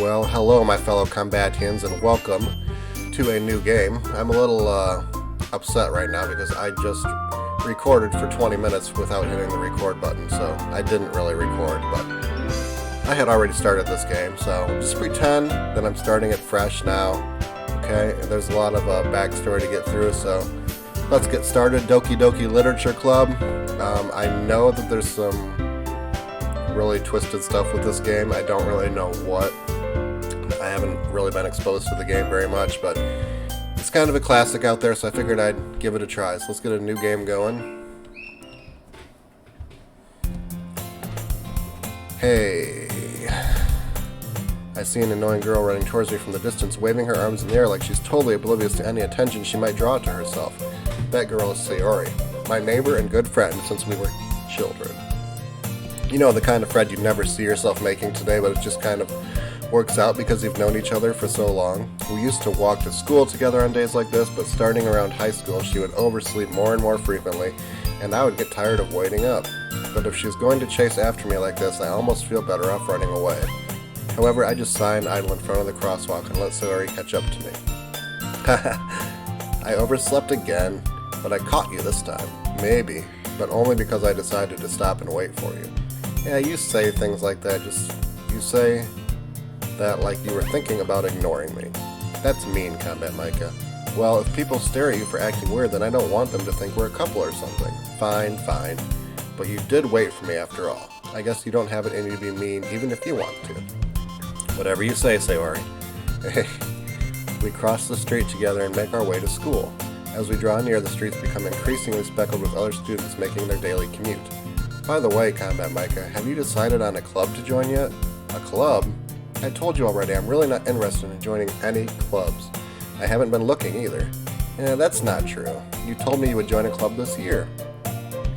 Well, hello my fellow combatants and welcome to a new game. I'm a little upset right now because I just recorded for 20 minutes without hitting the record button, so I didn't really record, but I had already started this game, so just pretend that I'm starting it fresh now, okay? And there's a lot of backstory to get through, so let's get started. Doki Doki Literature Club. I know that there's some really twisted stuff with this game. I don't really know what. I haven't really been exposed to the game very much, but it's kind of a classic out there, so I figured I'd give it a try. So let's get a new game going. Hey. I see an annoying girl running towards me from the distance, waving her arms in the air like she's totally oblivious to any attention she might draw to herself. That girl is Sayori, my neighbor and good friend since we were children. You know, the kind of friend you'd never see yourself making today, but it just kind of works out because you've known each other for so long. We used to walk to school together on days like this, but starting around high school, she would oversleep more and more frequently, and I would get tired of waiting up. But if she's going to chase after me like this, I almost feel better off running away. However, I just sigh and idle in front of the crosswalk and let Sayori catch up to me. I overslept again, but I caught you this time. Maybe, but only because I decided to stop and wait for you. Yeah, you say things like that, you say that like you were thinking about ignoring me. That's mean, Combat Micah. Well, if people stare at you for acting weird, then I don't want them to think we're a couple or something. Fine. But you did wait for me after all. I guess you don't have it in you to be mean, even if you want to. Whatever you say, Sayori. We cross the street together and make our way to school. As we draw near, the streets become increasingly speckled with other students making their daily commute. By the way, Combat Micah, have you decided on a club to join yet? A club? I told you already, I'm really not interested in joining any clubs. I haven't been looking either. Yeah, that's not true. You told me you would join a club this year.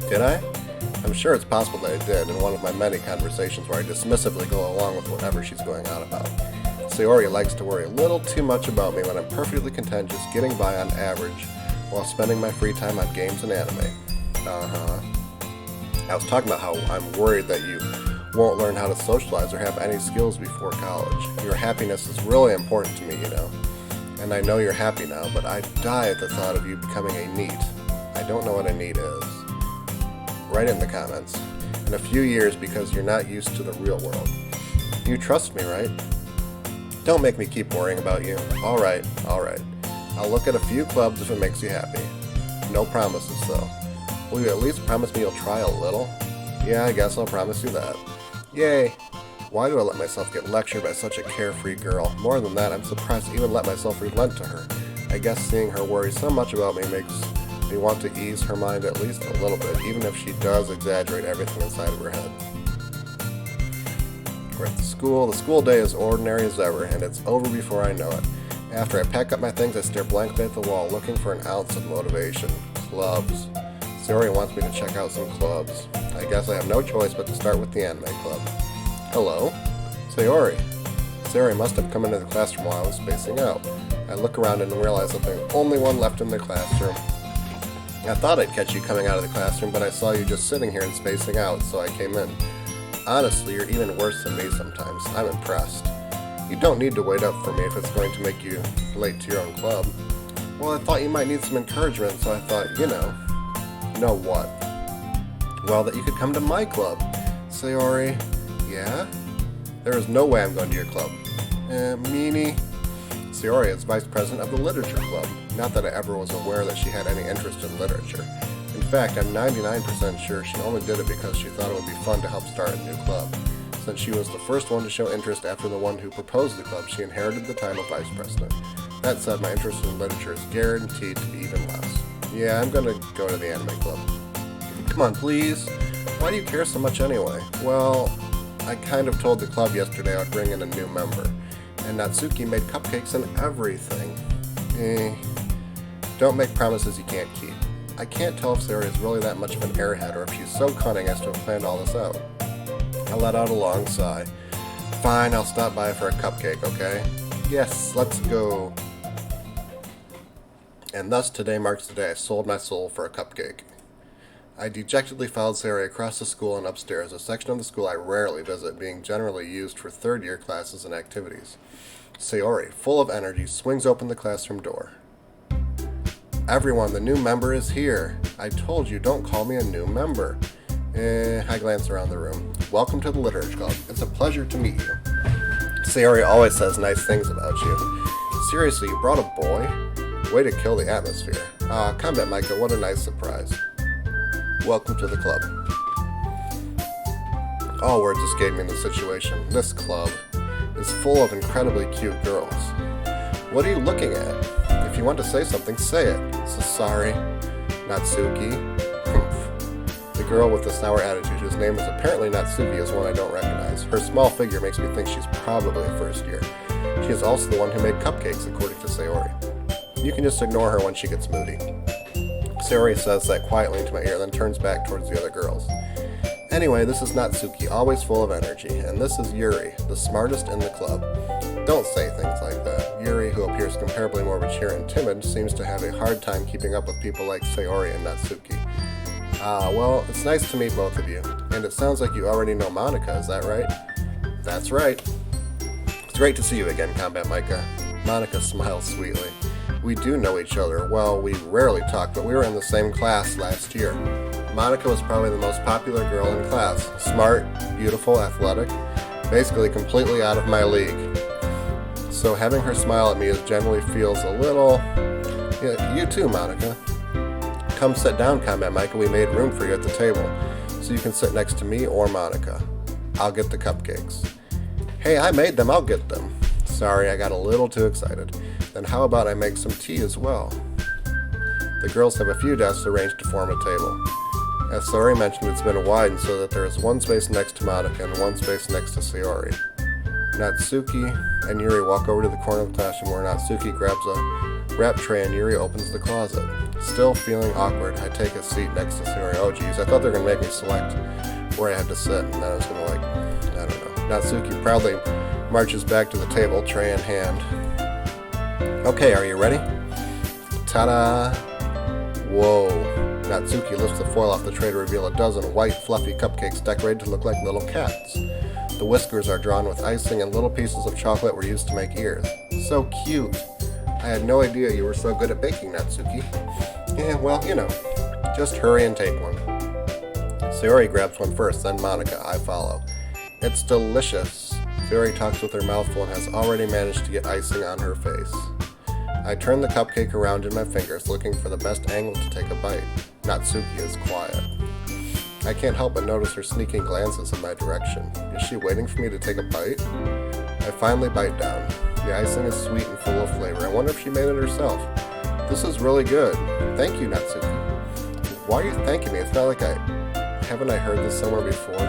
Did I? I'm sure it's possible that I did in one of my many conversations where I dismissively go along with whatever she's going on about. Sayori likes to worry a little too much about me when I'm perfectly content just getting by on average while spending my free time on games and anime. I was talking about how I'm worried that you won't learn how to socialize or have any skills before college. Your happiness is really important to me, you know. And I know you're happy now, but I die at the thought of you becoming a NEET. I don't know what a NEET is. Write in the comments. In a few years, because you're not used to the real world. You trust me, right? Don't make me keep worrying about you. Alright. I'll look at a few clubs if it makes you happy. No promises, though. Will you at least promise me you'll try a little? Yeah, I guess I'll promise you that. Yay! Why do I let myself get lectured by such a carefree girl? More than that, I'm surprised to even let myself relent to her. I guess seeing her worry so much about me makes me want to ease her mind at least a little bit, even if she does exaggerate everything inside of her head. We're at the school. The school day is ordinary as ever, and it's over before I know it. After I pack up my things, I stare blankly at the wall, looking for an ounce of motivation. Clubs. Sayori wants me to check out some clubs. I guess I have no choice but to start with the anime club. Hello? Sayori. Sayori must have come into the classroom while I was spacing out. I look around and realize that I'm the only one left in the classroom. I thought I'd catch you coming out of the classroom, but I saw you just sitting here and spacing out, so I came in. Honestly, you're even worse than me sometimes. I'm impressed. You don't need to wait up for me if it's going to make you late to your own club. Well, I thought you might need some encouragement, so I thought, you know. Know what? Well, that you could come to my club. Sayori. Yeah? There is no way I'm going to your club. Meanie. Sayori is vice president of the literature club. Not that I ever was aware that she had any interest in literature. In fact, I'm 99% sure she only did it because she thought it would be fun to help start a new club. Since she was the first one to show interest after the one who proposed the club, she inherited the title vice president. That said, my interest in literature is guaranteed to be even less. Yeah, I'm gonna go to the anime club. Come on, please. Why do you care so much anyway? Well, I kind of told the club yesterday I'd bring in a new member. And Natsuki made cupcakes and everything. Don't make promises you can't keep. I can't tell if Sayori is really that much of an airhead or if she's so cunning as to have planned all this out. I let out a long sigh. Fine, I'll stop by for a cupcake, okay? Yes, let's go. And thus today marks the day I sold my soul for a cupcake. I dejectedly followed Sayori across the school and upstairs, a section of the school I rarely visit, being generally used for third-year classes and activities. Sayori, full of energy, swings open the classroom door. Everyone, the new member is here. I told you, don't call me a new member. I glance around the room. Welcome to the Literature Club. It's a pleasure to meet you. Sayori always says nice things about you. Seriously, you brought a boy? Way to kill the atmosphere. Combat Micah, what a nice surprise. Welcome to the club. All words escape me in the situation. This club is full of incredibly cute girls. What are you looking at? If you want to say something, say it. Sasari, Natsuki, The girl with the sour attitude, whose name is apparently Natsuki, is one I don't recognize. Her small figure makes me think she's probably a first year. She is also the one who made cupcakes, according to Sayori. You can just ignore her when she gets moody. Sayori says that quietly into my ear, then turns back towards the other girls. Anyway, this is Natsuki, always full of energy, and this is Yuri, the smartest in the club. Don't say things like that. Yuri, who appears comparably more mature and timid, seems to have a hard time keeping up with people like Sayori and Natsuki. Well, it's nice to meet both of you, and it sounds like you already know Monica, is that right? That's right. It's great to see you again, Combat Micah. Monica smiles sweetly. We do know each other. Well, we rarely talk, but we were in the same class last year. Monica was probably the most popular girl in class. Smart, beautiful, athletic, basically completely out of my league. So having her smile at me generally feels a little... Yeah, you too, Monica. Come sit down, Combat Micah. We made room for you at the table, so you can sit next to me or Monica. I'll get the cupcakes. Hey, I made them. I'll get them. Sorry, I got a little too excited. Then how about I make some tea as well? The girls have a few desks arranged to form a table. As Sayori mentioned, it's been widened so that there is one space next to Monica and one space next to Sayori. Natsuki and Yuri walk over to the corner of the classroom where Natsuki grabs a wrap tray and Yuri opens the closet. Still feeling awkward, I take a seat next to Sayori. Oh geez, I thought they were going to make me select where I had to sit, and then I was going to I don't know. Natsuki proudly marches back to the table, tray in hand. Okay, are you ready? Ta-da! Whoa. Natsuki lifts the foil off the tray to reveal a dozen white, fluffy cupcakes decorated to look like little cats. The whiskers are drawn with icing and little pieces of chocolate were used to make ears. So cute! I had no idea you were so good at baking, Natsuki. Yeah, well, just hurry and take one. Sayori grabs one first, then Monica. I follow. It's delicious. Sayori talks with her mouth full and has already managed to get icing on her face. I turn the cupcake around in my fingers, looking for the best angle to take a bite. Natsuki is quiet. I can't help but notice her sneaking glances in my direction. Is she waiting for me to take a bite? I finally bite down. The icing is sweet and full of flavor. I wonder if she made it herself. This is really good. Thank you, Natsuki. Why are you thanking me? It's not like haven't I heard this somewhere before?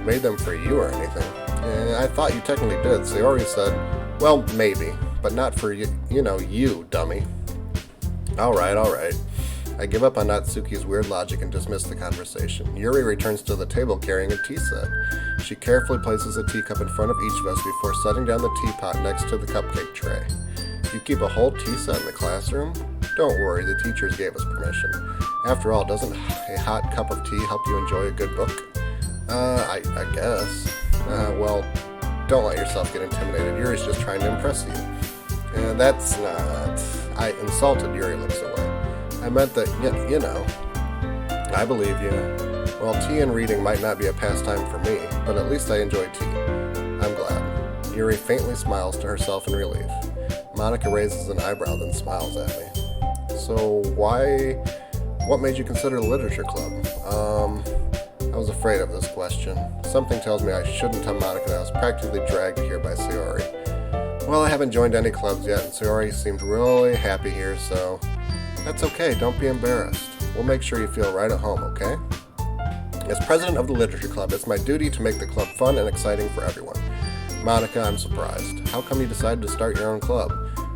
Made them for you or anything. I thought you technically did. Sayori said, well, maybe, but not for you, you, dummy. Alright. I give up on Natsuki's weird logic and dismiss the conversation. Yuri returns to the table carrying a tea set. She carefully places a teacup in front of each of us before setting down the teapot next to the cupcake tray. You keep a whole tea set in the classroom? Don't worry, the teachers gave us permission. After all, doesn't a hot cup of tea help you enjoy a good book? I guess. Well, don't let yourself get intimidated. Yuri's just trying to impress you. And that's not... I insulted. Yuri looks away. I meant that, I believe you. Well, tea and reading might not be a pastime for me, but at least I enjoy tea. I'm glad. Yuri faintly smiles to herself in relief. Monica raises an eyebrow, then smiles at me. So what made you consider the Literature Club? I was afraid of this question. Something tells me I shouldn't tell Monica that I was practically dragged here by Sayori. Well, I haven't joined any clubs yet, and Sayori seemed really happy here, so that's okay, don't be embarrassed. We'll make sure you feel right at home, okay? As president of the Literature Club, it's my duty to make the club fun and exciting for everyone. Monica, I'm surprised. How come you decided to start your own club?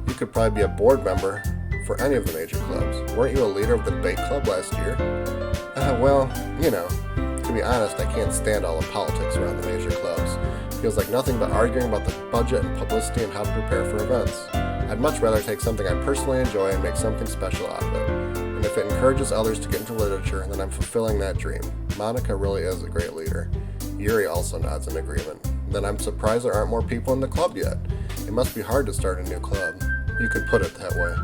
You could probably be a board member for any of the major clubs. Weren't you a leader of the debate club last year? To be honest, I can't stand all the politics around the major clubs. Feels like nothing but arguing about the budget and publicity and how to prepare for events. I'd much rather take something I personally enjoy and make something special out of it. And if it encourages others to get into literature, then I'm fulfilling that dream. Monica really is a great leader. Yuri also nods in agreement. Then I'm surprised there aren't more people in the club yet. It must be hard to start a new club. You could put it that way.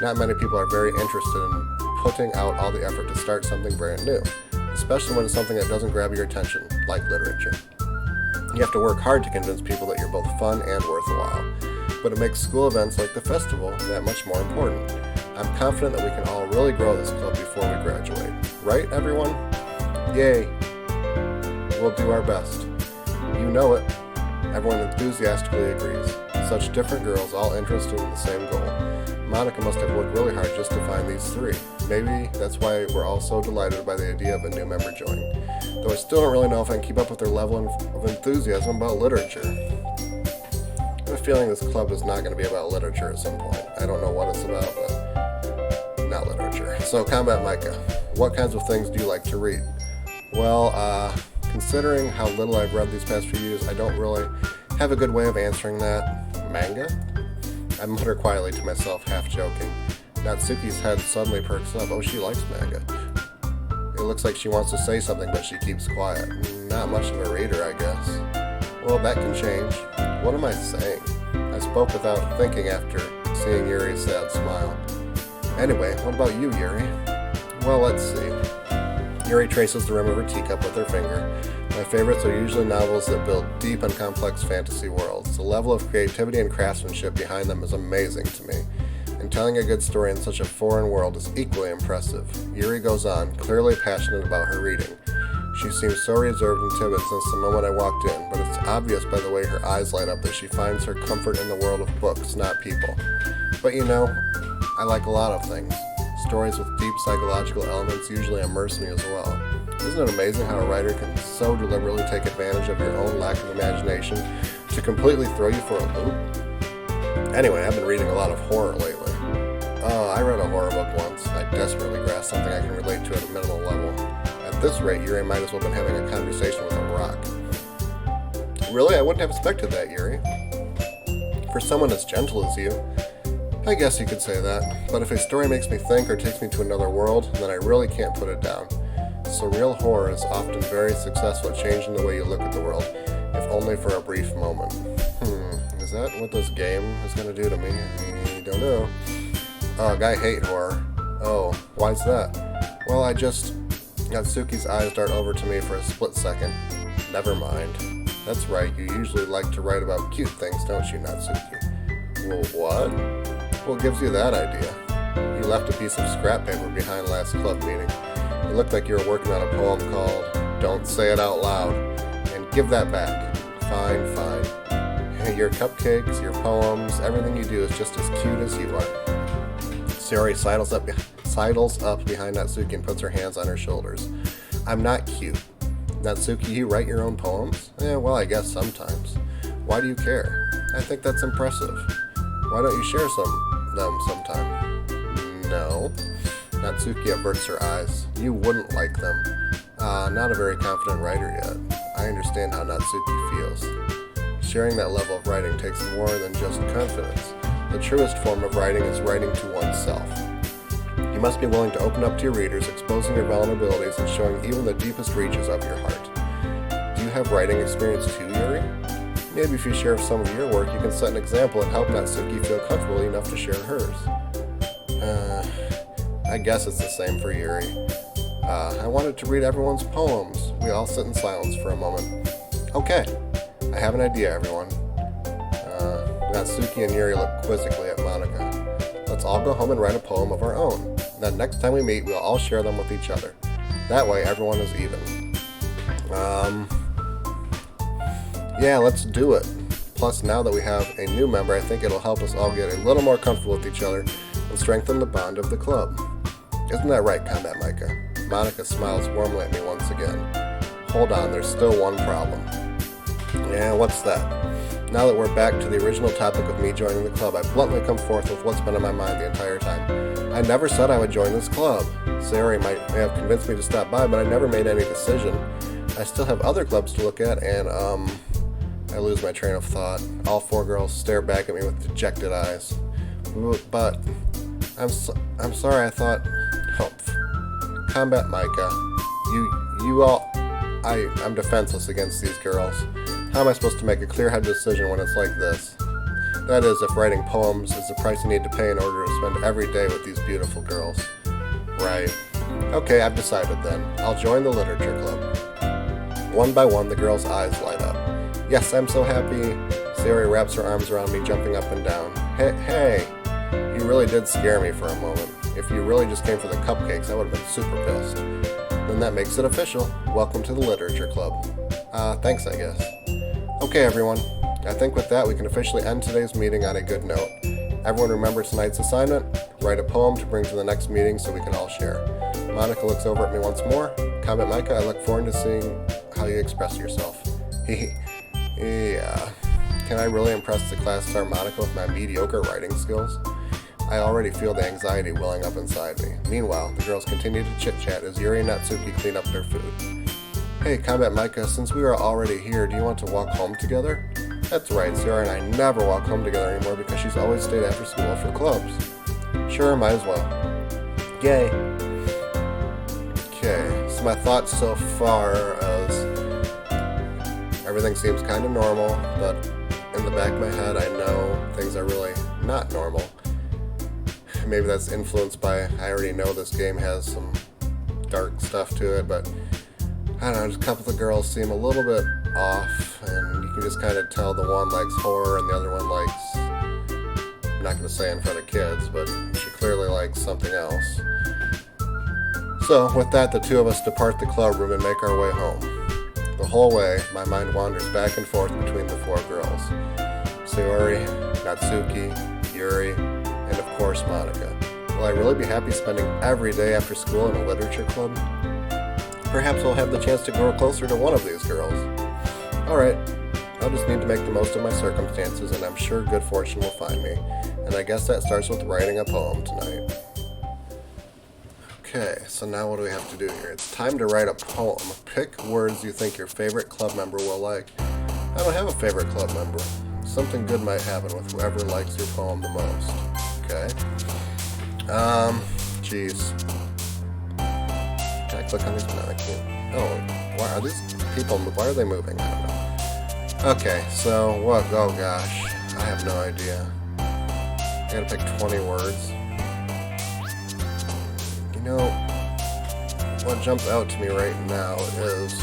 Not many people are very interested in putting out all the effort to start something brand new, especially when it's something that doesn't grab your attention, like literature. You have to work hard to convince people that you're both fun and worth a while, but it makes school events like the festival that much more important. I'm confident that we can all really grow this club before we graduate. Right, everyone? Yay! We'll do our best. You know it. Everyone enthusiastically agrees. Such different girls, all interested in the same goal. Monica must have worked really hard just to find these three. Maybe that's why we're all so delighted by the idea of a new member joining. Though I still don't really know if I can keep up with their level of enthusiasm about literature. I have a feeling this club is not going to be about literature at some point. I don't know what it's about, but not literature. So, Combat Micah, what kinds of things do you like to read? Well, considering how little I've read these past few years, I don't really have a good way of answering that. Manga? I mutter quietly to myself, half joking. Natsuki's head suddenly perks up. Oh, she likes manga. It looks like she wants to say something, but she keeps quiet. Not much of a reader, I guess. Well, that can change. What am I saying? I spoke without thinking after seeing Yuri's sad smile. Anyway, what about you, Yuri? Well, let's see. Yuri traces the rim of her teacup with her finger. My favorites are usually novels that build deep and complex fantasy worlds. The level of creativity and craftsmanship behind them is amazing to me, and telling a good story in such a foreign world is equally impressive. Yuri goes on, clearly passionate about her reading. She seems so reserved and timid since the moment I walked in, but it's obvious by the way her eyes light up that she finds her comfort in the world of books, not people. But you know, I like a lot of things. Stories with deep psychological elements usually immerse me as well. Isn't it amazing how a writer can so deliberately take advantage of your own lack of imagination to completely throw you for a loop? Anyway, I've been reading a lot of horror lately. I read a horror book once. I desperately grasped something I can relate to at a minimal level. At this rate, Yuri might as well have been having a conversation with a rock. Really? I wouldn't have expected that, Yuri. For someone as gentle as you, I guess you could say that. But if a story makes me think or takes me to another world, then I really can't put it down. Surreal horror is often very successful at changing the way you look at the world, if only for a brief moment. Is that what this game is going to do to me? I don't know. Ugh, I hate horror. Oh, why's that? Well, Natsuki's eyes dart over to me for a split second. Never mind. That's right, you usually like to write about cute things, don't you, Natsuki? Well, what? What gives you that idea? You left a piece of scrap paper behind last club meeting. It looked like you were working on a poem called Don't Say It Out Loud. And give that back. Fine. Your cupcakes, your poems, everything you do is just as cute as you are. Sayori sidles up behind Natsuki and puts her hands on her shoulders. I'm not cute. Natsuki, you write your own poems? Well, I guess sometimes. Why do you care? I think that's impressive. Why don't you share them sometime? No. Natsuki averts her eyes. You wouldn't like them. Not a very confident writer yet. I understand how Natsuki feels. Sharing that level of writing takes more than just confidence. The truest form of writing is writing to oneself. You must be willing to open up to your readers, exposing your vulnerabilities and showing even the deepest reaches of your heart. Do you have writing experience too, Yuri? Maybe if you share some of your work, you can set an example and help Natsuki feel comfortable enough to share hers. I guess it's the same for Yuri. I wanted to read everyone's poems. We all sit in silence for a moment. Okay, I have an idea, everyone. Natsuki and Yuri look quizzically at Monica. Let's all go home and write a poem of our own. Then next time we meet, we'll all share them with each other. That way, everyone is even. Yeah, let's do it. Plus, now that we have a new member, I think it'll help us all get a little more comfortable with each other and strengthen the bond of the club. Isn't that right, Combat Micah? Monica smiles warmly at me once again. Hold on, there's still one problem. Yeah, what's that? Now that we're back to the original topic of me joining the club, I bluntly come forth with what's been on my mind the entire time. I never said I would join this club. Sayori may have convinced me to stop by, but I never made any decision. I still have other clubs to look at, and, I lose my train of thought. All four girls stare back at me with dejected eyes. But, I'm sorry, I thought... Combat Micah. I'm defenseless against these girls. How am I supposed to make a clear-headed decision when it's like this? That is, if writing poems is the price you need to pay in order to spend every day with these beautiful girls. Right. Okay, I've decided then. I'll join the literature club. One by one, the girls' eyes light up. Yes, I'm so happy. Sayori wraps her arms around me, jumping up and down. Hey, you really did scare me for a moment. If you really just came for the cupcakes, I would have been super pissed. Then that makes it official. Welcome to the literature club. Thanks, I guess. Okay, everyone. I think with that, we can officially end today's meeting on a good note. Everyone remember tonight's assignment? Write a poem to bring to the next meeting so we can all share. Monica looks over at me once more. Comment Micah, I look forward to seeing how you express yourself. Yeah. Can I really impress the class star Monica with my mediocre writing skills? I already feel the anxiety welling up inside me. Meanwhile, the girls continue to chit-chat as Yuri and Natsuki clean up their food. Hey, Combat Micah, since we are already here, do you want to walk home together? That's right, Sarah and I never walk home together anymore because she's always stayed after school for clubs. Sure, might as well. Yay. Okay, so my thoughts so far is everything seems kind of normal, but in the back of my head I know things are really not normal. Maybe that's influenced by, I already know this game has some dark stuff to it, but I don't know, just a couple of girls seem a little bit off, and you can just kind of tell the one likes horror and the other one likes, I'm not going to say in front of kids, but she clearly likes something else. So, with that, the two of us depart the club room and make our way home. The whole way, my mind wanders back and forth between the four girls. Sayori, Natsuki, Yuri, and of course Monica. Will I really be happy spending every day after school in a literature club? Perhaps I'll have the chance to grow closer to one of these girls. Alright, I'll just need to make the most of my circumstances, and I'm sure good fortune will find me. And I guess that starts with writing a poem tonight. Okay, so now what do we have to do here? It's time to write a poem. Pick words you think your favorite club member will like. I don't have a favorite club member. Something good might happen with whoever likes your poem the most. Okay. Jeez. Can I click on these? No, I can't. Oh, why are these people, why are they moving? I don't know. Okay, so what? Oh gosh. I have no idea. I gotta pick 20 words. You know, what jumps out to me right now is,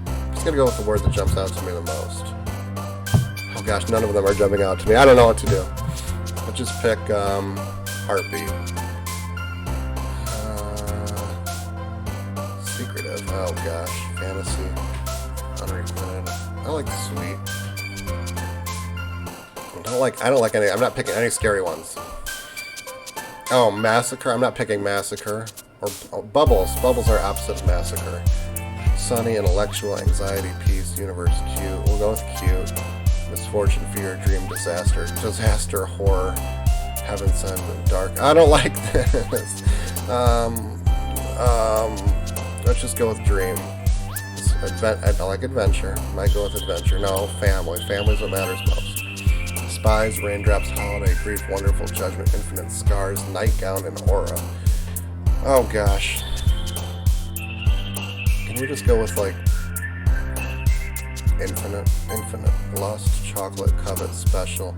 I'm just gonna go with the word that jumps out to me the most. Oh gosh, none of them are jumping out to me. I don't know what to do. I'll just pick heartbeat. Secretive. Oh gosh, fantasy. Unrequited. I like sweet. I don't like any. I'm not picking any scary ones. Oh, massacre. I'm not picking massacre. Or bubbles. Bubbles are opposite of massacre. Sunny, intellectual, anxiety, peace, universe, cute. We'll go with cute. Misfortune, fear, dream, disaster. Disaster, horror. Heaven sent, and dark. I don't like this. Let's just go with dream. I like adventure. Might go with adventure. No, family. Family's what matters most. Spies, raindrops, holiday, grief, wonderful judgment, infinite scars, nightgown, and aura. Oh gosh. Can we just go with like infinite, lust, chocolate, covet, special,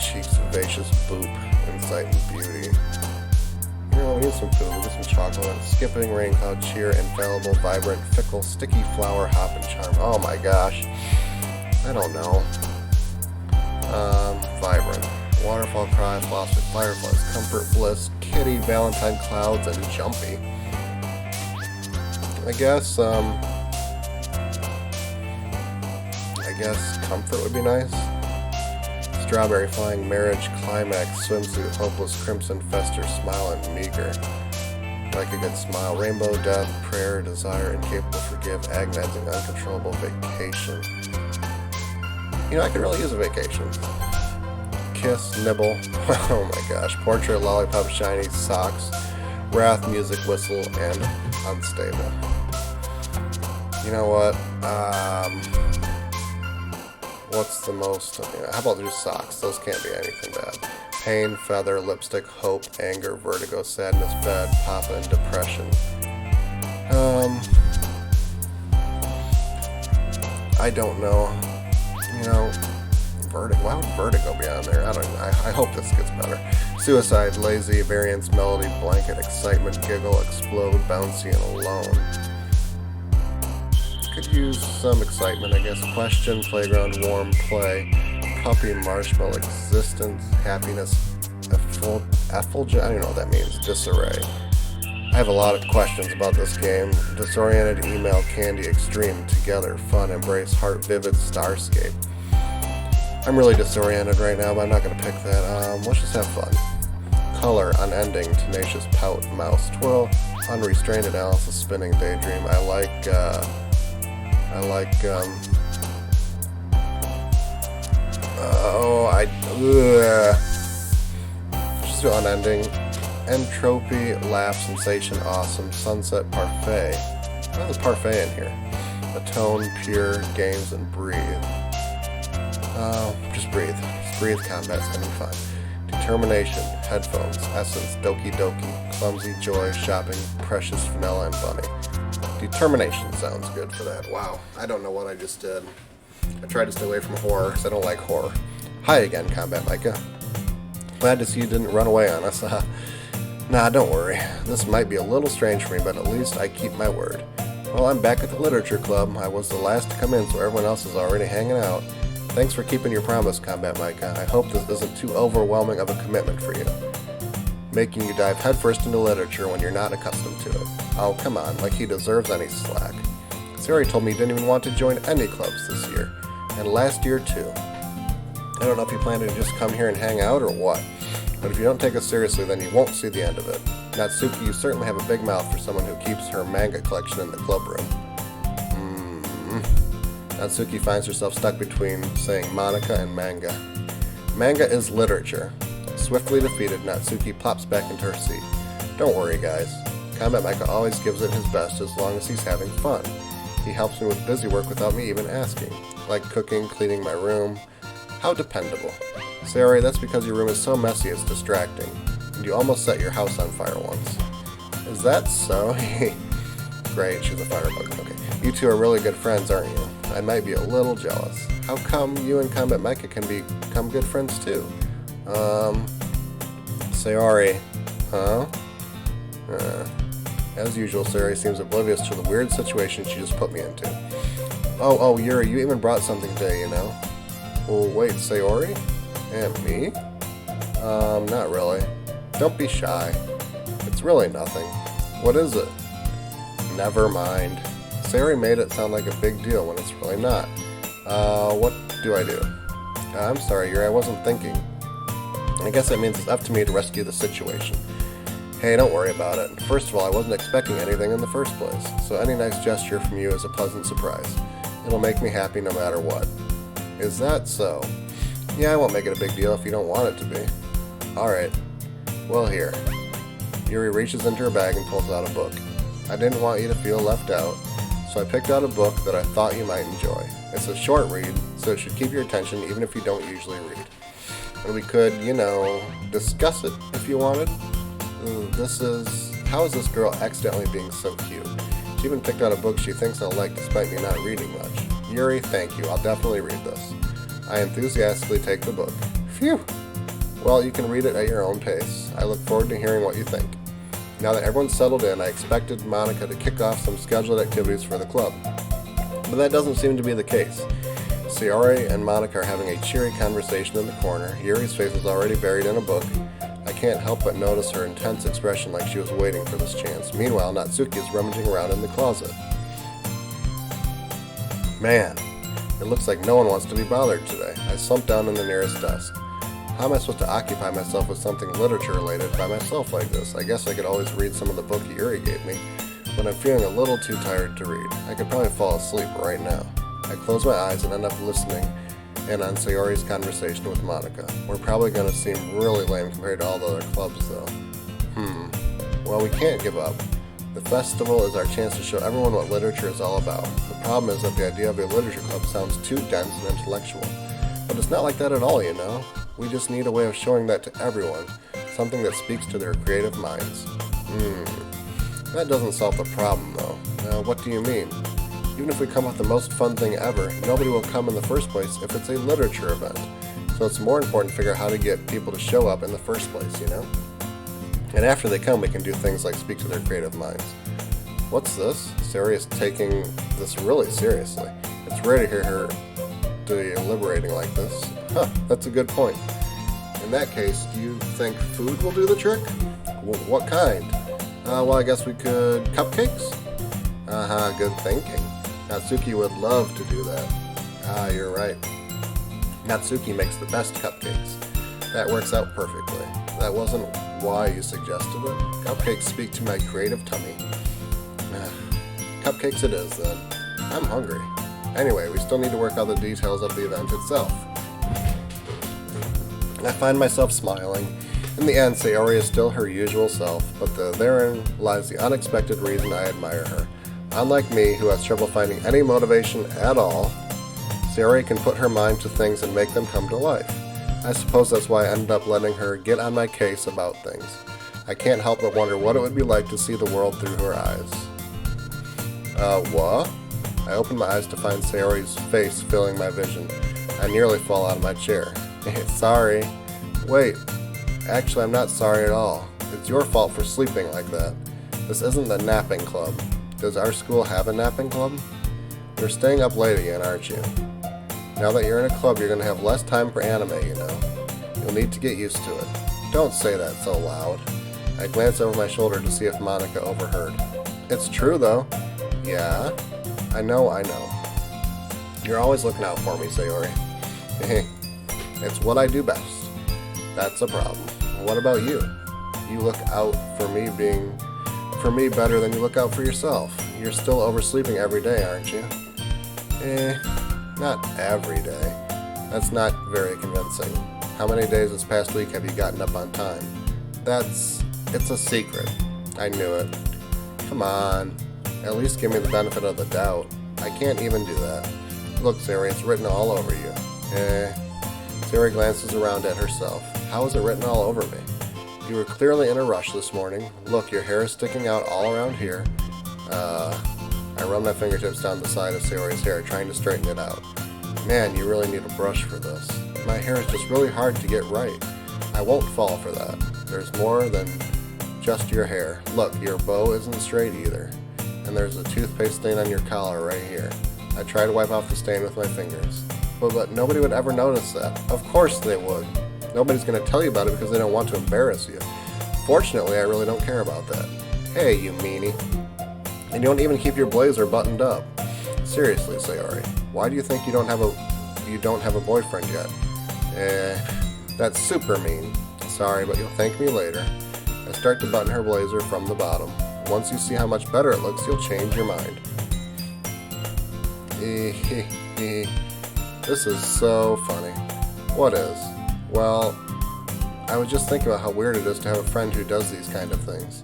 cheeks, vivacious, boop, insight, and beauty. You know, we need some food, we need some chocolate, skipping, rain cloud, cheer, infallible, vibrant, fickle, sticky flower, hop, and charm. Oh my gosh. I don't know. Vibrant. Waterfall cry, philosophy, fireflies, comfort, bliss, kitty, valentine, clouds, and jumpy. I guess comfort would be nice. Strawberry, flying, marriage, climax, swimsuit, hopeless, crimson, fester, smile, and meager. Like a good smile. Rainbow, death, prayer, desire, incapable, forgive, agonizing, uncontrollable, vacation. You know, I could really use a vacation. Kiss, nibble, oh my gosh, portrait, lollipop, shiny, socks, wrath, music, whistle, and unstable. You know what? What's the most, how about just socks? Those can't be anything bad. Pain, feather, lipstick, hope, anger, vertigo, sadness, bad, papa, and depression. I don't know. Vertigo. Why would vertigo be on there? I don't know. I hope this gets better. Suicide, lazy, variance, melody, blanket, excitement, giggle, explode, bouncy, and alone. Could use some excitement, I guess. Question, playground, warm, play, puppy, marshmallow, existence, happiness, effulgent. I don't know what that means. Disarray. I have a lot of questions about this game. Disoriented, email, candy, extreme, together, fun, embrace, heart, vivid, starscape. I'm really disoriented right now, but I'm not going to pick that. Let's just have fun. Color, unending, tenacious, pout, mouse, twirl, unrestrained analysis, spinning, daydream. Just do unending. Entropy, laugh, sensation, awesome, sunset, parfait. What's a parfait in here? Atone, pure, games, and breathe. Just breathe. Just breathe, combat's gonna be fun. Determination, headphones, essence, Doki Doki, clumsy, joy, shopping, precious, vanilla, and bunny. Determination sounds good for that. Wow, I don't know what I just did. I tried to stay away from horror because I don't like horror. Hi again, Combat Micah. Glad to see you didn't run away on us. Nah, don't worry. This might be a little strange for me, but at least I keep my word. Well, I'm back at the Literature Club. I was the last to come in, so everyone else is already hanging out. Thanks for keeping your promise, Combat Micah. I hope this isn't too overwhelming of a commitment for you, making you dive headfirst into literature when you're not accustomed to it. Oh, come on, like he deserves any slack. Sayori told me he didn't even want to join any clubs this year, and last year too. I don't know if you plan to just come here and hang out or what, but if you don't take us seriously, then you won't see the end of it. Natsuki, you certainly have a big mouth for someone who keeps her manga collection in the club room. Natsuki finds herself stuck between saying Monika and manga. Manga is literature. Swiftly defeated, Natsuki plops back into her seat. Don't worry, guys. Combat Micah always gives it his best as long as he's having fun. He helps me with busy work without me even asking, like cooking, cleaning my room. How dependable. Sayori, that's because your room is so messy it's distracting, and you almost set your house on fire once. Is that so? Great, she's a firebug. Okay. You two are really good friends, aren't you? I might be a little jealous. How come you and Combat Micah can become good friends too? Sayori. Huh? As usual, Sayori seems oblivious to the weird situation she just put me into. Oh, Yuri, you even brought something today, you know? Well, wait, Sayori? And me? Not really. Don't be shy. It's really nothing. What is it? Never mind. Sayori made it sound like a big deal when it's really not. What do I do? I'm sorry, Yuri, I wasn't thinking. I guess that means it's up to me to rescue the situation. Hey, don't worry about it. First of all, I wasn't expecting anything in the first place, so any nice gesture from you is a pleasant surprise. It'll make me happy no matter what. Is that so? Yeah, I won't make it a big deal if you don't want it to be. Alright. Well, here. Yuri reaches into her bag and pulls out a book. I didn't want you to feel left out, so I picked out a book that I thought you might enjoy. It's a short read, so it should keep your attention even if you don't usually read. And we could, discuss it if you wanted. How is this girl accidentally being so cute? She even picked out a book she thinks I'll like despite me not reading much. Yuri, thank you. I'll definitely read this. I enthusiastically take the book. Phew! Well, you can read it at your own pace. I look forward to hearing what you think. Now that everyone's settled in, I expected Monika to kick off some scheduled activities for the club. But that doesn't seem to be the case. Sayori and Monika are having a cheery conversation in the corner. Yuri's face is already buried in a book. I can't help but notice her intense expression like she was waiting for this chance. Meanwhile, Natsuki is rummaging around in the closet. Man, it looks like no one wants to be bothered today. I slumped down in the nearest desk. How am I supposed to occupy myself with something literature-related by myself like this? I guess I could always read some of the book Yuri gave me, but I'm feeling a little too tired to read. I could probably fall asleep right now. I close my eyes and end up listening in on Sayori's conversation with Monika. We're probably going to seem really lame compared to all the other clubs, though. Well, we can't give up. The festival is our chance to show everyone what literature is all about. The problem is that the idea of a literature club sounds too dense and intellectual. But it's not like that at all, you know? We just need a way of showing that to everyone, something that speaks to their creative minds. That doesn't solve the problem, though. What do you mean? Even if we come up with the most fun thing ever, nobody will come in the first place if it's a literature event. So it's more important to figure out how to get people to show up in the first place, you know? And after they come, we can do things like speak to their creative minds. What's this? Sayori is taking this really seriously. It's rare to hear her deliberating like this. That's a good point. In that case, do you think food will do the trick? What kind? Well, I guess we could... Cupcakes? Good thinking. Natsuki would love to do that. You're right. Natsuki makes the best cupcakes. That works out perfectly. That wasn't why you suggested it. Cupcakes speak to my creative tummy. Cupcakes it is, then. I'm hungry. Anyway, we still need to work out the details of the event itself. I find myself smiling. In the end, Sayori is still her usual self, but therein lies the unexpected reason I admire her. Unlike me, who has trouble finding any motivation at all, Sayori can put her mind to things and make them come to life. I suppose that's why I ended up letting her get on my case about things. I can't help but wonder what it would be like to see the world through her eyes. What? I open my eyes to find Sayori's face filling my vision. I nearly fall out of my chair. Sorry. Wait. Actually, I'm not sorry at all. It's your fault for sleeping like that. This isn't the napping club. Does our school have a napping club? You're staying up late again, aren't you? Now that you're in a club, you're going to have less time for anime, you know. You'll need to get used to it. Don't say that so loud. I glance over my shoulder to see if Monica overheard. It's true, though. Yeah? I know. You're always looking out for me, Sayori. It's what I do best. That's a problem. What about you? You look out for me better than you look out for yourself. You're still oversleeping every day, aren't you? Not every day. That's not very convincing. How many days this past week have you gotten up on time? It's a secret. I knew it. Come on. At least give me the benefit of the doubt. I can't even do that. Look, Sayori, it's written all over you. Sayori glances around at herself. How is it written all over me? You were clearly in a rush this morning. Look, your hair is sticking out all around here. I run my fingertips down the side of Sayori's hair, trying to straighten it out. Man, you really need a brush for this. My hair is just really hard to get right. I won't fall for that. There's more than just your hair. Look, your bow isn't straight either. And there's a toothpaste stain on your collar right here. I try to wipe off the stain with my fingers. But nobody would ever notice that. Of course they would. Nobody's going to tell you about it because they don't want to embarrass you. Fortunately, I really don't care about that. Hey, you meanie. And you don't even keep your blazer buttoned up. Seriously, Sayori, why do you think you don't have a boyfriend yet? That's super mean. Sorry, but you'll thank me later. I start to button her blazer from the bottom. Once you see how much better it looks, you'll change your mind. This is so funny. What is? Well, I was just thinking about how weird it is to have a friend who does these kind of things.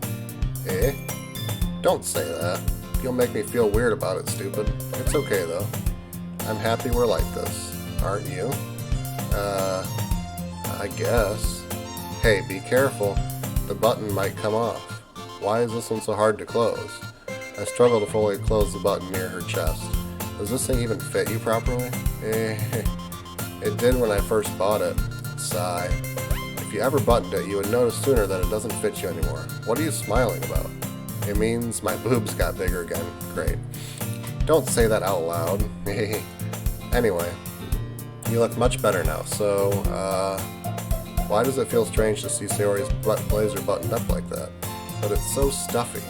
Don't say that. You'll make me feel weird about it, stupid. It's okay, though. I'm happy we're like this. Aren't you? I guess. Hey, be careful. The button might come off. Why is this one so hard to close? I struggle to fully close the button near her chest. Does this thing even fit you properly? It did when I first bought it. Sigh. If you ever buttoned it, you would notice sooner that it doesn't fit you anymore. What are you smiling about? It means my boobs got bigger again. Great. Don't say that out loud. Anyway, you look much better now, so, why does it feel strange to see Sayori's blazer buttoned up like that? But it's so stuffy.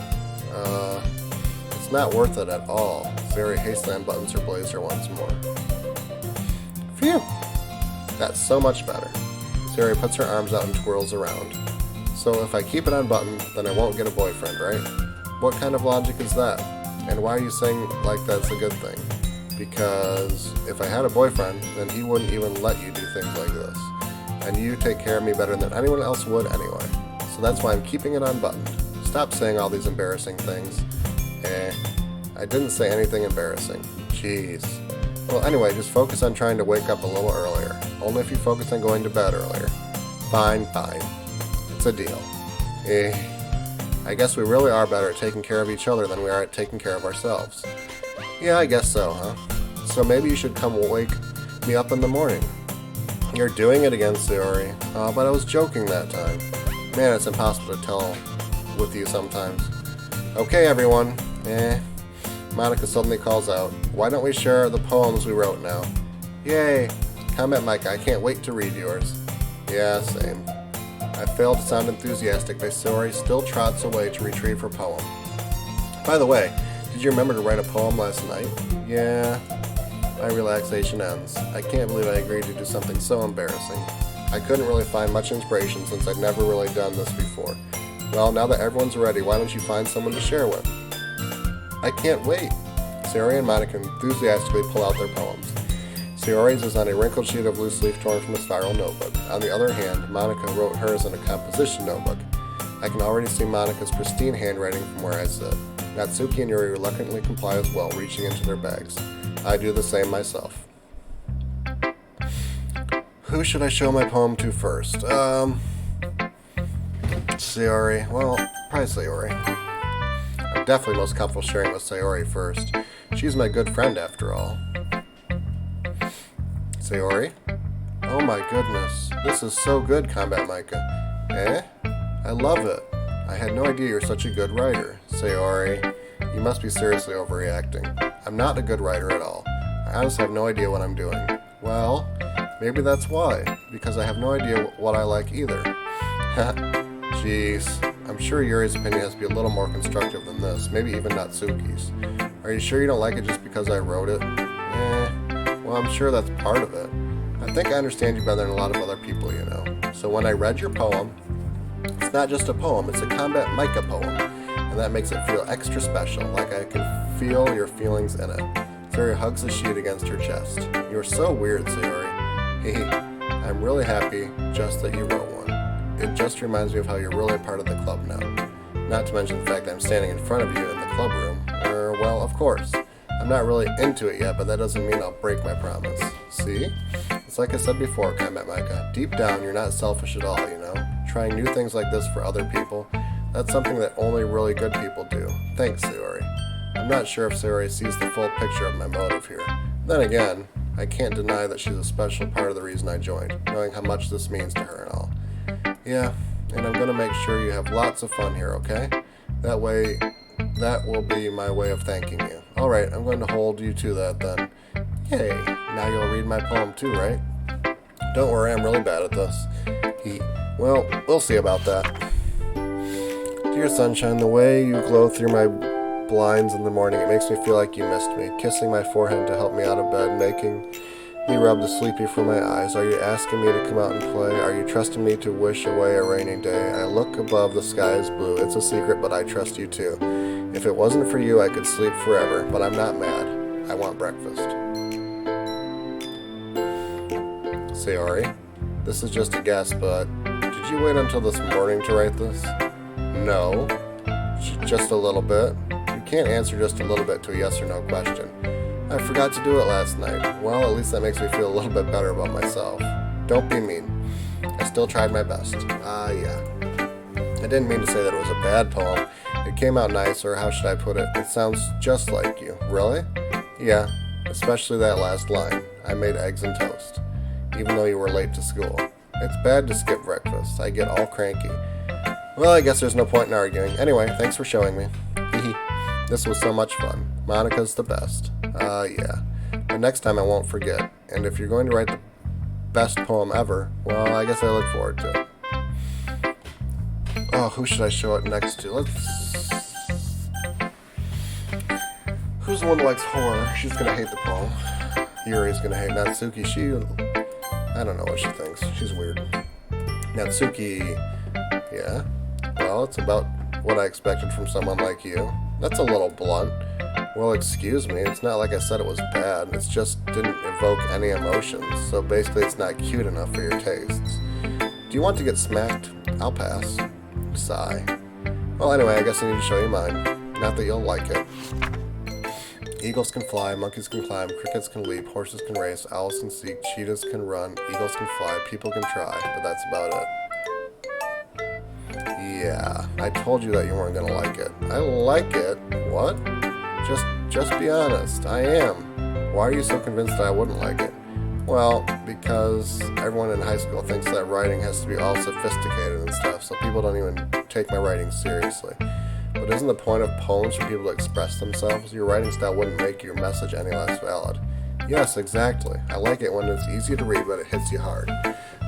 It's not worth it at all. Sayori hastily unbuttons her blazer once more. Phew! That's so much better. Sayori puts her arms out and twirls around. So if I keep it unbuttoned, then I won't get a boyfriend, right? What kind of logic is that? And why are you saying like that's a good thing? Because if I had a boyfriend, then he wouldn't even let you do things like this. And you take care of me better than anyone else would anyway. So that's why I'm keeping it unbuttoned. Stop saying all these embarrassing things. I didn't say anything embarrassing. Jeez. Well, anyway, just focus on trying to wake up a little earlier. Only if you focus on going to bed earlier. Fine. It's a deal. I guess we really are better at taking care of each other than we are at taking care of ourselves. Yeah, I guess so, huh? So maybe you should come wake me up in the morning. You're doing it again, Sayori. Oh, but I was joking that time. Man, it's impossible to tell with you sometimes. Okay, everyone. Monica suddenly calls out, why don't we share the poems we wrote now? Yay! Comment Micah, I can't wait to read yours. Yeah, same. I failed to sound enthusiastic, but Sayori still trots away to retrieve her poem. By the way, did you remember to write a poem last night? Yeah. My relaxation ends. I can't believe I agreed to do something so embarrassing. I couldn't really find much inspiration since I'd never really done this before. Well, now that everyone's ready, why don't you find someone to share with? I can't wait. Sayori and Monica enthusiastically pull out their poems. Sayori's is on a wrinkled sheet of loose leaf torn from a spiral notebook. On the other hand, Monica wrote hers in a composition notebook. I can already see Monica's pristine handwriting from where I sit. Natsuki and Yuri reluctantly comply as well, reaching into their bags. I do the same myself. Who should I show my poem to first? Sayori. Well, probably Sayori. I'm definitely most comfortable sharing with Sayori first. She's my good friend after all. Sayori? Oh my goodness. This is so good, Combat Micah. I love it. I had no idea you're such a good writer. Sayori, you must be seriously overreacting. I'm not a good writer at all. I honestly have no idea what I'm doing. Well, maybe that's why. Because I have no idea what I like either. Jeez. I'm sure Yuri's opinion has to be a little more constructive than this. Maybe even Natsuki's. Are you sure you don't like it just because I wrote it? Well, I'm sure that's part of it. I think I understand you better than a lot of other people, you know. So when I read your poem, it's not just a poem, it's a Combat Micah poem. And that makes it feel extra special, like I can feel your feelings in it. Sayori hugs the sheet against her chest. You're so weird, Sayori. Hehe. I'm really happy just that you wrote one. It just reminds me of how you're really a part of the club now. Not to mention the fact that I'm standing in front of you in the club room. Well, of course. I'm not really into it yet, but that doesn't mean I'll break my promise. See? It's like I said before, Combat Micah. Deep down, you're not selfish at all, you know? Trying new things like this for other people, that's something that only really good people do. Thanks, Sayori. I'm not sure if Sayori sees the full picture of my motive here. Then again, I can't deny that she's a special part of the reason I joined, knowing how much this means to her and all. Yeah, and I'm going to make sure you have lots of fun here, okay? That way, that will be my way of thanking you. Alright, I'm going to hold you to that then. Yay, now you'll read my poem too, right? Don't worry, I'm really bad at this. Well, we'll see about that. Dear sunshine, the way you glow through my blinds in the morning, it makes me feel like you missed me. Kissing my forehead to help me out of bed, making me rub the sleepy from my eyes. Are you asking me to come out and play? Are you trusting me to wish away a rainy day? I look above, the sky is blue. It's a secret, but I trust you too. If it wasn't for you, I could sleep forever, but I'm not mad. I want breakfast. Sayori, this is just a guess, but did you wait until this morning to write this? No. Just a little bit. You can't answer just a little bit to a yes or no question. I forgot to do it last night. Well, at least that makes me feel a little bit better about myself. Don't be mean. I still tried my best. Yeah. I didn't mean to say that it was a bad poem. It came out nice, or how should I put it? It sounds just like you. Really? Yeah, especially that last line. I made eggs and toast, even though you were late to school. It's bad to skip breakfast. I get all cranky. Well, I guess there's no point in arguing. Anyway, thanks for showing me. This was so much fun. Monica's the best. Yeah. But next time I won't forget. And if you're going to write the best poem ever, well, I guess I look forward to it. Oh, who should I show it next to? Who's the one who likes horror? She's gonna hate the poem. Yuri's gonna hate Natsuki. I don't know what she thinks. She's weird. Natsuki, yeah. Well, it's about what I expected from someone like you. That's a little blunt. Well, excuse me, it's not like I said it was bad. It just didn't evoke any emotions. So basically it's not cute enough for your tastes. Do you want to get smacked? I'll pass. Sigh. Well, anyway, I guess I need to show you mine. Not that you'll like it. Eagles can fly, monkeys can climb, crickets can leap, horses can race, owls can seek, cheetahs can run, eagles can fly, people can try, but that's about it. Yeah, I told you that you weren't gonna like it. I like it? What? Just be honest. I am. Why are you so convinced that I wouldn't like it? Well, because everyone in high school thinks that writing has to be all sophisticated and stuff, so people don't even take my writing seriously. But isn't the point of poems for people to express themselves? Your writing style wouldn't make your message any less valid. Yes, exactly. I like it when it's easy to read, but it hits you hard.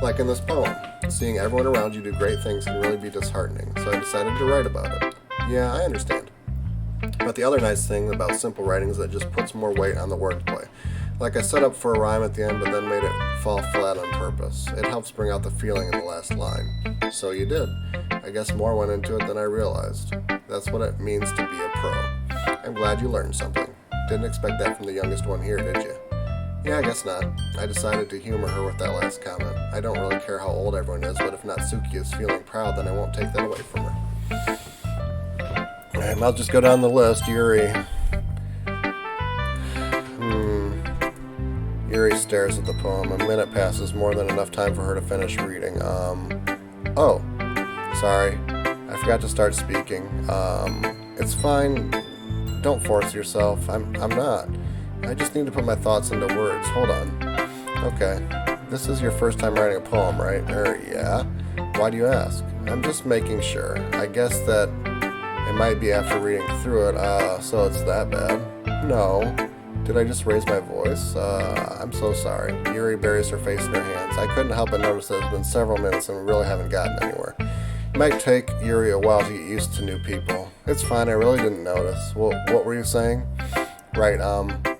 Like in this poem. Seeing everyone around you do great things can really be disheartening, so I decided to write about it. Yeah, I understand. But the other nice thing about simple writing is that it just puts more weight on the wordplay. Like I set up for a rhyme at the end, but then made it fall flat on purpose. It helps bring out the feeling in the last line. So you did. I guess more went into it than I realized. That's what it means to be a pro. I'm glad you learned something. Didn't expect that from the youngest one here, did you? Yeah, I guess not. I decided to humor her with that last comment. I don't really care how old everyone is, but if Natsuki is feeling proud, then I won't take that away from her. And I'll just go down the list. Yuri. Yuri stares at the poem. A minute passes, more than enough time for her to finish reading. Oh, sorry. I forgot to start speaking. It's fine. Don't force yourself. I'm not. I just need to put my thoughts into words. Hold on. Okay. This is your first time writing a poem, right? Yeah. Why do you ask? I'm just making sure. I guess that it might be after reading through it, so it's that bad. No. Did I just raise my voice? I'm so sorry. Yuri buries her face in her hands. I couldn't help but notice that it's been several minutes and we really haven't gotten anywhere. It might take Yuri a while to get used to new people. It's fine, I really didn't notice. Well, what were you saying? Right,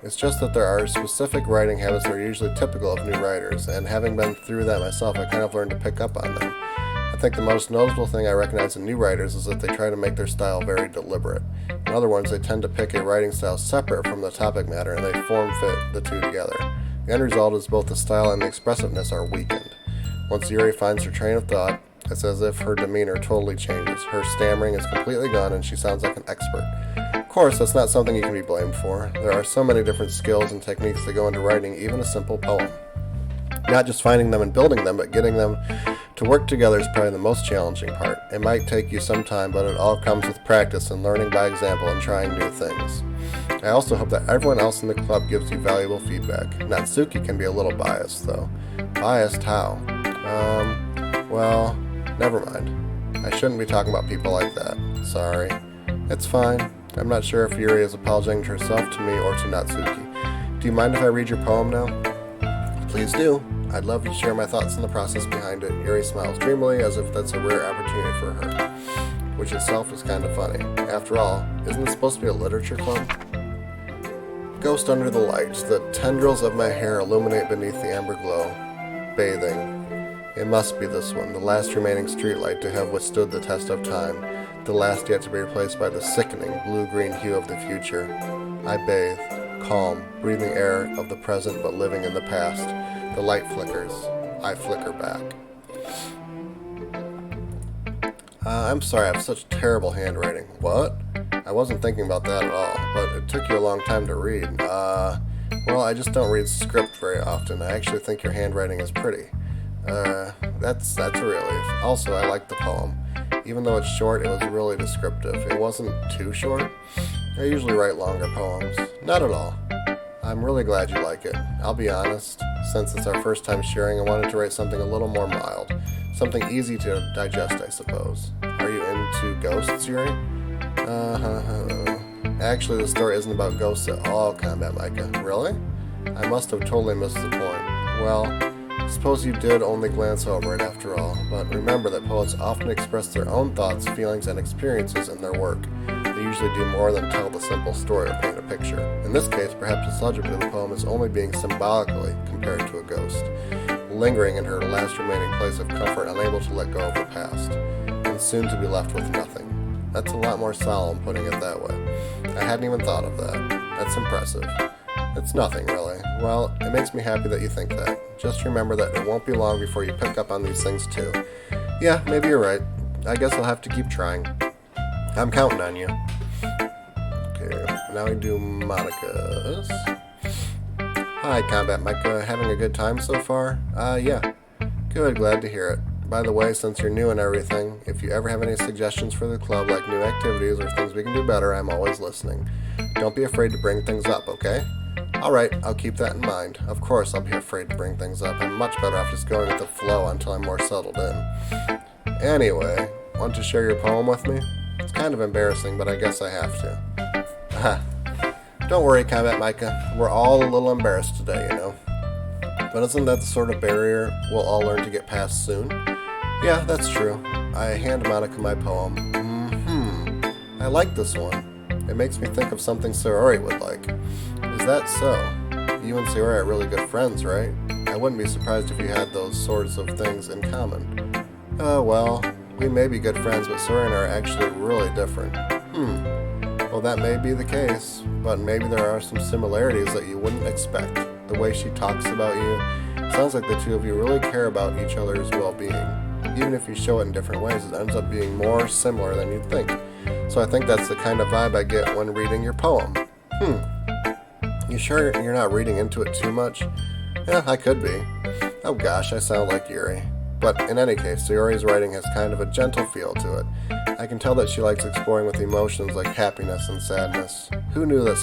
it's just that there are specific writing habits that are usually typical of new writers, and having been through that myself, I kind of learned to pick up on them. I think the most noticeable thing I recognize in new writers is that they try to make their style very deliberate. In other words, they tend to pick a writing style separate from the topic matter, and they form-fit the two together. The end result is both the style and the expressiveness are weakened. Once Yuri finds her train of thought, it's as if her demeanor totally changes. Her stammering is completely gone, and she sounds like an expert. Of course, that's not something you can be blamed for. There are so many different skills and techniques that go into writing even a simple poem. Not just finding them and building them, but getting them to work together is probably the most challenging part. It might take you some time, but it all comes with practice and learning by example and trying new things. I also hope that everyone else in the club gives you valuable feedback. Natsuki can be a little biased, though. Biased how? Well, never mind. I shouldn't be talking about people like that. Sorry. It's fine. I'm not sure if Yuri is apologizing to herself, to me, or to Natsuki. Do you mind if I read your poem now? Please do. I'd love to share my thoughts on the process behind it. Yuri smiles dreamily as if that's a rare opportunity for her, which itself is kind of funny. After all, isn't this supposed to be a literature club? Ghost under the lights. The tendrils of my hair illuminate beneath the amber glow. Bathing. It must be this one, the last remaining streetlight to have withstood the test of time, the last yet to be replaced by the sickening blue-green hue of the future. I bathe, calm, breathing air of the present but living in the past. The light flickers. I flicker back. I'm sorry, I have such terrible handwriting. What? I wasn't thinking about that at all, but it took you a long time to read. Well, I just don't read script very often. I actually think your handwriting is pretty. That's a relief. Also, I like the poem. Even though it's short, it was really descriptive. It wasn't too short. I usually write longer poems. Not at all. I'm really glad you like it. I'll be honest, since it's our first time sharing, I wanted to write something a little more mild. Something easy to digest, I suppose. Are you into ghosts, Yuri? Actually, the story isn't about ghosts at all, Combat Micah. Really? I must have totally missed the point. Well, suppose you did only glance over it after all, but remember that poets often express their own thoughts, feelings, and experiences in their work. They usually do more than tell the simple story or paint a picture. In this case, perhaps the subject of the poem is only being symbolically compared to a ghost, lingering in her last remaining place of comfort, unable to let go of the past, and soon to be left with nothing. That's a lot more solemn, putting it that way. I hadn't even thought of that. That's impressive. It's nothing, really. Well, it makes me happy that you think that. Just remember that it won't be long before you pick up on these things too. Yeah, maybe you're right. I guess I'll have to keep trying. I'm counting on you. Okay. now we do Monica's. Hi, Combat Micah. Having a good time so far? Yeah. Good, glad to hear it. By the way, since you're new and everything, if you ever have any suggestions for the club, like new activities or things we can do better, I'm always listening. Don't be afraid to bring things up, okay? Alright, I'll keep that in mind. Of course I'll be afraid to bring things up. I'm much better off just going with the flow until I'm more settled in. Anyway, want to share your poem with me? It's kind of embarrassing, but I guess I have to. Don't worry, Combat Micah. We're all a little embarrassed today, you know. But isn't that the sort of barrier we'll all learn to get past soon? Yeah, that's true. I hand Monica my poem. I like this one. It makes me think of something Sayori would like. Is that so? You and Sayori are really good friends, right? I wouldn't be surprised if you had those sorts of things in common. Well, we may be good friends, but Sayori and I are actually really different. Well, that may be the case, but maybe there are some similarities that you wouldn't expect. The way she talks about you, sounds like the two of you really care about each other's well-being. Even if you show it in different ways, it ends up being more similar than you'd think. So I think that's the kind of vibe I get when reading your poem. You sure you're not reading into it too much? Yeah, I could be. Oh gosh, I sound like Yuri. But in any case, Sayori's writing has kind of a gentle feel to it. I can tell that she likes exploring with emotions like happiness and sadness. Who knew that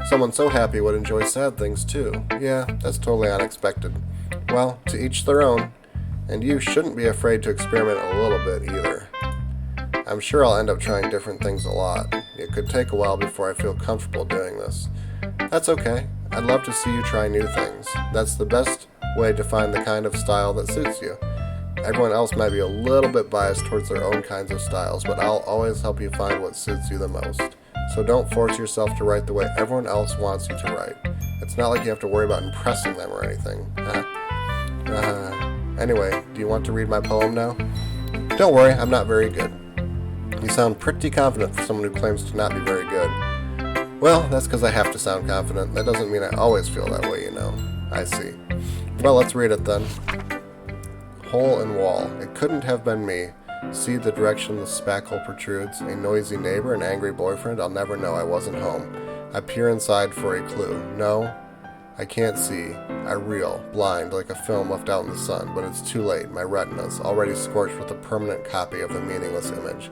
someone so happy would enjoy sad things too? Yeah, that's totally unexpected. Well, to each their own. And you shouldn't be afraid to experiment a little bit either. I'm sure I'll end up trying different things a lot. It could take a while before I feel comfortable doing this. That's okay. I'd love to see you try new things. That's the best way to find the kind of style that suits you. Everyone else might be a little bit biased towards their own kinds of styles, but I'll always help you find what suits you the most. So don't force yourself to write the way everyone else wants you to write. It's not like you have to worry about impressing them or anything. Anyway, do you want to read my poem now? Don't worry, I'm not very good. You sound pretty confident for someone who claims to not be very good. Well, that's because I have to sound confident. That doesn't mean I always feel that way, you know. I see. Well, let's read it then. Hole in wall. It couldn't have been me. See the direction the spackle protrudes. A noisy neighbor, an angry boyfriend. I'll never know I wasn't home. I peer inside for a clue. No, I can't see. I reel, blind, like a film left out in the sun. But it's too late. My retina's already scorched with a permanent copy of the meaningless image.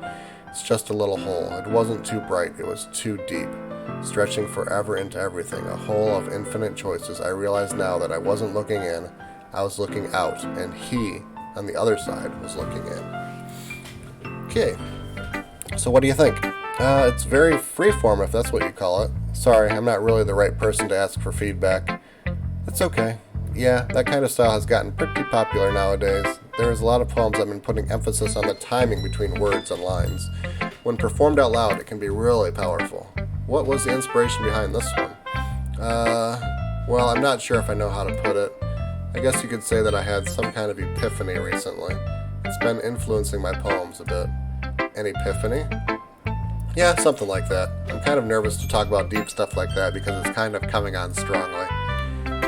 It's just a little hole. It wasn't too bright. It was too deep. Stretching forever into everything. A hole of infinite choices. I realize now that I wasn't looking in. I was looking out. And he, on the other side, was looking in. Okay. So what do you think? It's very freeform, if that's what you call it. Sorry, I'm not really the right person to ask for feedback. It's okay. Yeah, that kind of style has gotten pretty popular nowadays. There's a lot of poems that have been putting emphasis on the timing between words and lines. When performed out loud, it can be really powerful. What was the inspiration behind this one? Well, I'm not sure if I know how to put it. I guess you could say that I had some kind of epiphany recently. It's been influencing my poems a bit. An epiphany? Yeah, something like that. I'm kind of nervous to talk about deep stuff like that because it's kind of coming on strongly.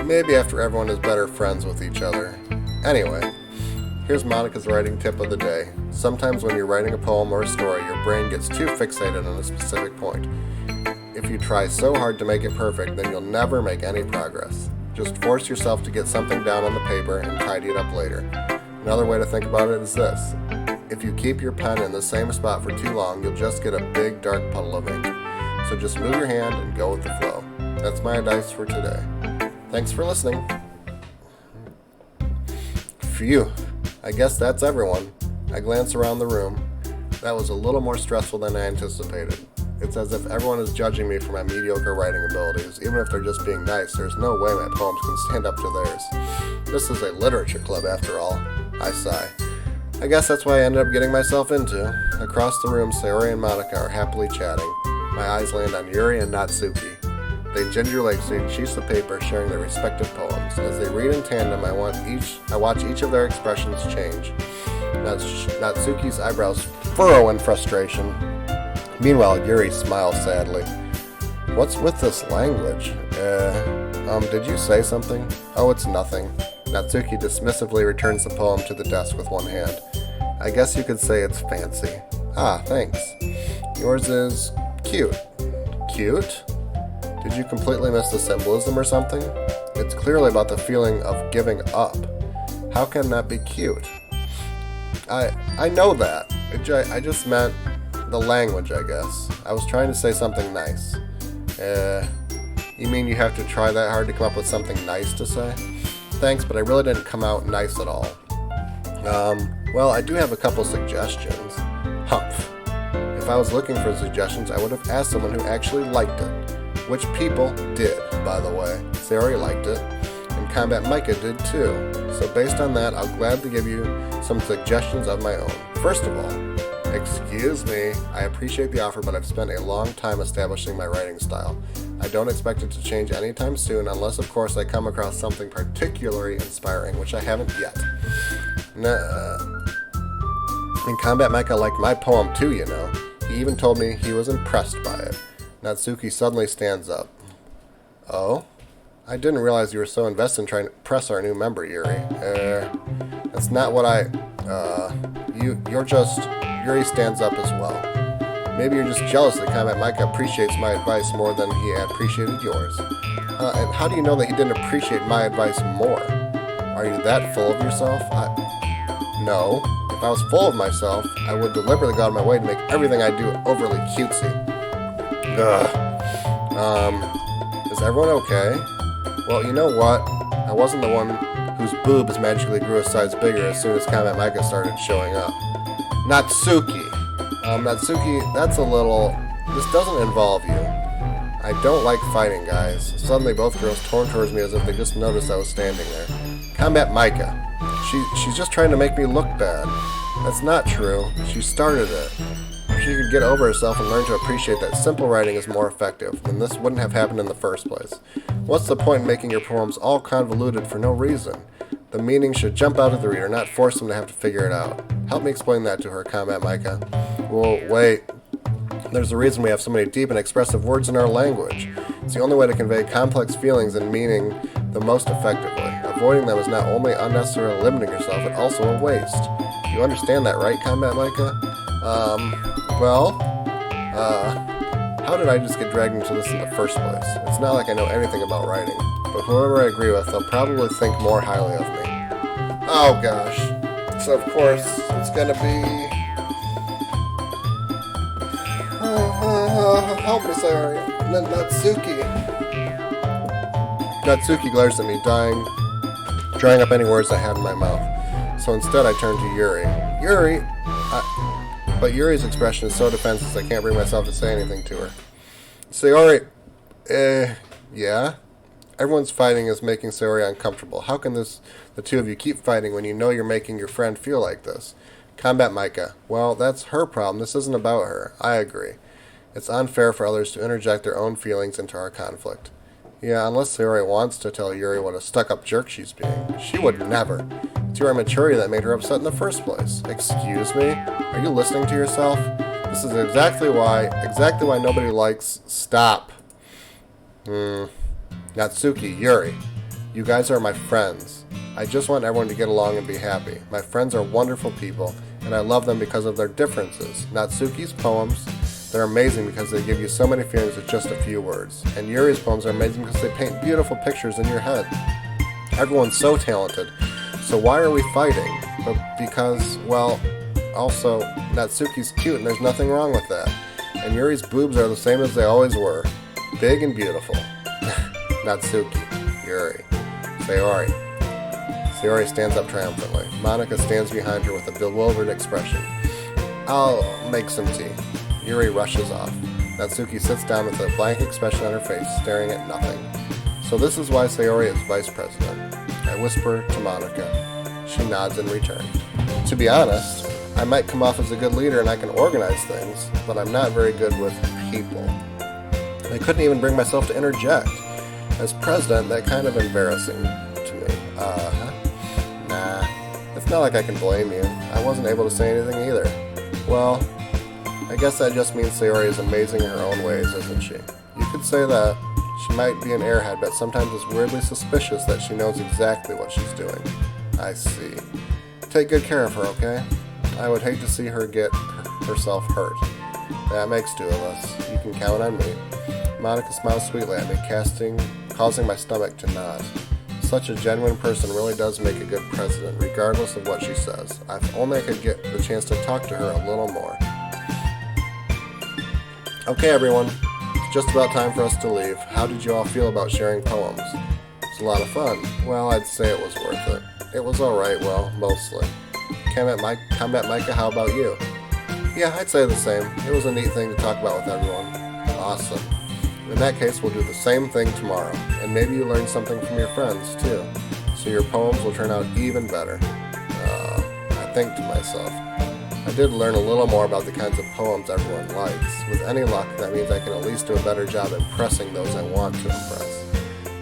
Maybe after everyone is better friends with each other. Anyway, here's Monica's writing tip of the day. Sometimes when you're writing a poem or a story, your brain gets too fixated on a specific point. If you try so hard to make it perfect, then you'll never make any progress. Just force yourself to get something down on the paper and tidy it up later. Another way to think about it is this. If you keep your pen in the same spot for too long, you'll just get a big dark puddle of ink. So just move your hand and go with the flow. That's my advice for today. Thanks for listening. Phew, I guess that's everyone. I glance around the room. That was a little more stressful than I anticipated. It's as if everyone is judging me for my mediocre writing abilities. Even if they're just being nice, there's no way my poems can stand up to theirs. This is a literature club after all. I sigh. I guess that's what I ended up getting myself into. Across the room, Sayori and Monica are happily chatting. My eyes land on Yuri and Natsuki. They gingerly exchange sheets of paper sharing their respective poems. As they read in tandem, I watch each of their expressions change. Natsuki's eyebrows furrow in frustration. Meanwhile, Yuri smiles sadly. What's with this language? Did you say something? Oh, it's nothing. Natsuki dismissively returns the poem to the desk with one hand. I guess you could say it's fancy. Ah, thanks. Yours is cute. cute? Did you completely miss the symbolism or something? It's clearly about the feeling of giving up. How can that be cute? I know that. I just meant the language, I guess. I was trying to say something nice. You mean you have to try that hard to come up with something nice to say? Thanks, but I really didn't come out nice at all. Well, I do have a couple suggestions. Humph. If I was looking for suggestions, I would have asked someone who actually liked it. Which people did, by the way. Sayori liked it, and Combat Micah did too. So based on that, I'll gladly give you some suggestions of my own. First of all, excuse me, I appreciate the offer, but I've spent a long time establishing my writing style. I don't expect it to change anytime soon, unless of course I come across something particularly inspiring, which I haven't yet. And Combat Micah liked my poem too, you know. He even told me he was impressed by it. Natsuki suddenly stands up. Oh? I didn't realize you were so invested in trying to impress our new member, Yuri. That's not what you're just... Yuri stands up as well. Maybe you're just jealous that Combat Micah appreciates my advice more than he appreciated yours. And how do you know that he didn't appreciate my advice more? Are you that full of yourself? No. If I was full of myself, I would deliberately go out of my way to make everything I do overly cutesy. Is everyone okay? Well, you know what? I wasn't the one whose boobs magically grew a size bigger as soon as Combat Micah started showing up. Natsuki! Natsuki, that's a little... This doesn't involve you. I don't like fighting, guys. Suddenly both girls turned towards me as if they just noticed I was standing there. Combat Micah. She's just trying to make me look bad. That's not true. She started it. If she could get over herself and learn to appreciate that simple writing is more effective, then this wouldn't have happened in the first place. What's the point in making your poems all convoluted for no reason? The meaning should jump out at the reader, not force them to have to figure it out. Help me explain that to her, Combat Micah. Well, wait. There's a reason we have so many deep and expressive words in our language. It's the only way to convey complex feelings and meaning the most effectively. Avoiding them is not only unnecessarily limiting yourself, but also a waste. You understand that, right, Combat Micah? How did I just get dragged into this in the first place? It's not like I know anything about writing, but whoever I agree with, they'll probably think more highly of me. Oh gosh. So of course, it's gonna be... help me, Sayori. Natsuki. Natsuki glares at me, drying up any words I had in my mouth. So instead I turned to Yuri. Yuri! But Yuri's expression is so defenseless I can't bring myself to say anything to her. Sayori, yeah? Everyone's fighting is making Sayori uncomfortable. How can the two of you keep fighting when you know you're making your friend feel like this? Combat Micah. Well, that's her problem. This isn't about her. I agree. It's unfair for others to interject their own feelings into our conflict. Yeah, unless Sayori wants to tell Yuri what a stuck-up jerk she's being. She would never. It's your immaturity that made her upset in the first place. Excuse me? Are you listening to yourself? This is exactly why nobody likes... Stop. Natsuki, Yuri. You guys are my friends. I just want everyone to get along and be happy. My friends are wonderful people, and I love them because of their differences. Natsuki's poems... They're amazing because they give you so many feelings with just a few words. And Yuri's poems are amazing because they paint beautiful pictures in your head. Everyone's so talented. So why are we fighting? But because, well, also, Natsuki's cute and there's nothing wrong with that. And Yuri's boobs are the same as they always were. Big and beautiful. Natsuki. Yuri. Sayori. Sayori stands up triumphantly. Monika stands behind her with a bewildered expression. I'll make some tea. Yuri rushes off. Natsuki sits down with a blank expression on her face, staring at nothing. So this is why Sayori is vice president. I whisper to Monika. She nods in return. To be honest, I might come off as a good leader and I can organize things, but I'm not very good with people. I couldn't even bring myself to interject. As president, that kind of embarrassing to me. Nah. It's not like I can blame you. I wasn't able to say anything either. Well... I guess that just means Sayori is amazing in her own ways, isn't she? You could say that. She might be an airhead, but sometimes it's weirdly suspicious that she knows exactly what she's doing. I see. Take good care of her, okay? I would hate to see her get herself hurt. That makes two of us. You can count on me. Monica smiles sweetly at me, causing my stomach to nod. Such a genuine person really does make a good president, regardless of what she says. If only I could get the chance to talk to her a little more. Okay, everyone. It's just about time for us to leave. How did you all feel about sharing poems? It's a lot of fun. Well, I'd say it was worth it. It was alright, well, mostly. Combat Micah, how about you? Yeah, I'd say the same. It was a neat thing to talk about with everyone. Awesome. In that case, we'll do the same thing tomorrow, and maybe you learn something from your friends, too, so your poems will turn out even better. I think to myself, I did learn a little more about the kinds of poems everyone likes. With any luck, that means I can at least do a better job impressing those I want to impress.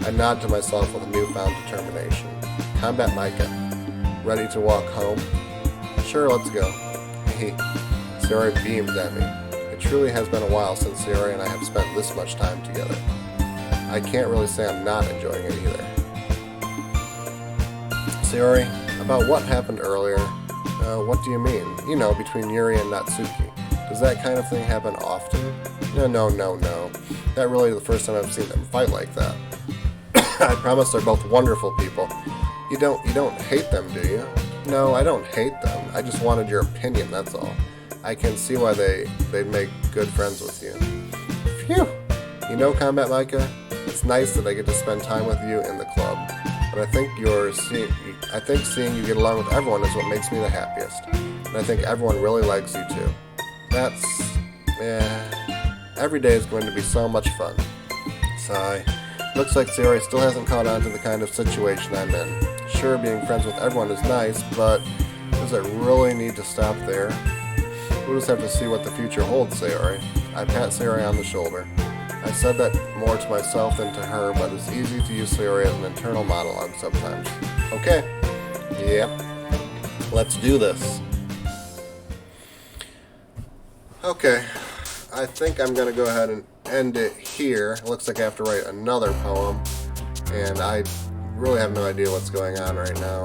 I nod to myself with a newfound determination. Combat Micah, ready to walk home? Sure, let's go. Hehe. Sayori beams at me. It truly has been a while since Sayori and I have spent this much time together. I can't really say I'm not enjoying it either. Sayori, about what happened earlier, what do you mean? You know, between Yuri and Natsuki. Does that kind of thing happen often? No. That really is the first time I've seen them fight like that. I promise they're both wonderful people. You don't hate them, do you? No, I don't hate them. I just wanted your opinion, that's all. I can see why they'd make good friends with you. Phew! You know, Combat Micah, it's nice that I get to spend time with you in the club. But I think seeing you get along with everyone is what makes me the happiest. And I think everyone really likes you too. Every day is going to be so much fun. Sigh. Looks like Sayori still hasn't caught on to the kind of situation I'm in. Sure, being friends with everyone is nice, but does it really need to stop there? We'll just have to see what the future holds, Sayori. I pat Sayori on the shoulder. I said that more to myself than to her, but it's easy to use Sayori as an internal monologue sometimes. Okay. Yep. Let's do this. Okay. I think I'm going to go ahead and end it here. It looks like I have to write another poem, and I really have no idea what's going on right now.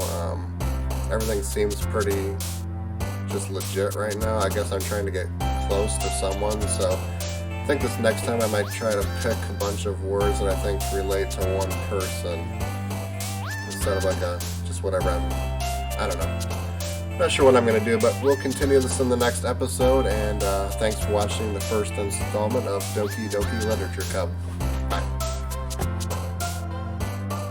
Everything seems pretty just legit right now. I guess I'm trying to get close to someone, so I think this next time I might try to pick a bunch of words that I think relate to one person instead of like just whatever I don't know. Not sure what I'm going to do, but we'll continue this in the next episode, and thanks for watching the first installment of Doki Doki Literature Club.